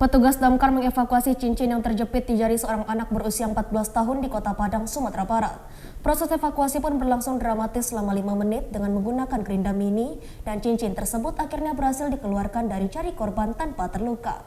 Petugas damkar mengevakuasi cincin yang terjepit di jari seorang anak berusia 14 tahun di Kota Padang, Sumatera Barat. Proses evakuasi pun berlangsung dramatis selama 5 menit dengan menggunakan gerinda mini dan cincin tersebut akhirnya berhasil dikeluarkan dari jari korban tanpa terluka.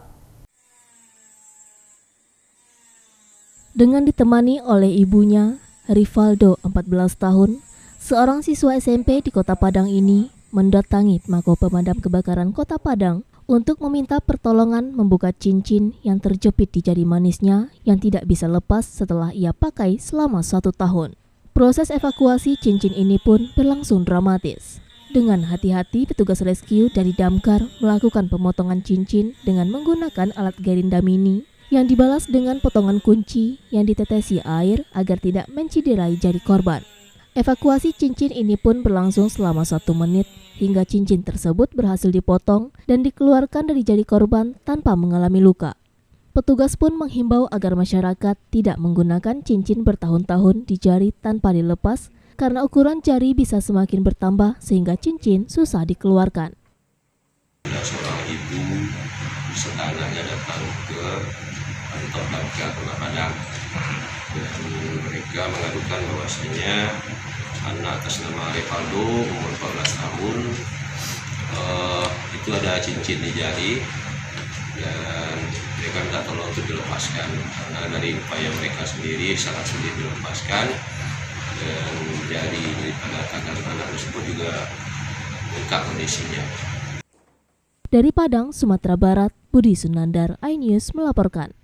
Dengan ditemani oleh ibunya, Rivaldo 14 tahun, seorang siswa SMP di Kota Padang ini mendatangi Mako Pemadam Kebakaran Kota Padang untuk meminta pertolongan membuka cincin yang terjepit di jari manisnya yang tidak bisa lepas setelah ia pakai selama 1 tahun. Proses evakuasi cincin ini pun berlangsung dramatis. Dengan hati-hati, petugas rescue dari damkar melakukan pemotongan cincin dengan menggunakan alat gerinda mini yang dibalas dengan potongan kunci yang ditetesi air agar tidak menciderai jari korban. Evakuasi cincin ini pun berlangsung selama 1 menit hingga cincin tersebut berhasil dipotong dan dikeluarkan dari jari korban tanpa mengalami luka. Petugas pun menghimbau agar masyarakat tidak menggunakan cincin bertahun-tahun di jari tanpa dilepas karena ukuran jari bisa semakin bertambah sehingga cincin susah dikeluarkan. Ada seorang ibu beserta anaknya datang ke kantor damkar Kota Padang dan mereka mengadukan bahwasanya anak atas nama Rivaldo umur 14 tahun itu ada cincin di jari dan mereka minta tolong untuk dilepaskan karena dari upaya mereka sendiri sangat sulit dilepaskan dan jari daripada tangan anak tersebut juga bengkak kondisinya. Dari Padang, Sumatera Barat, Budi Sunandar, iNews melaporkan.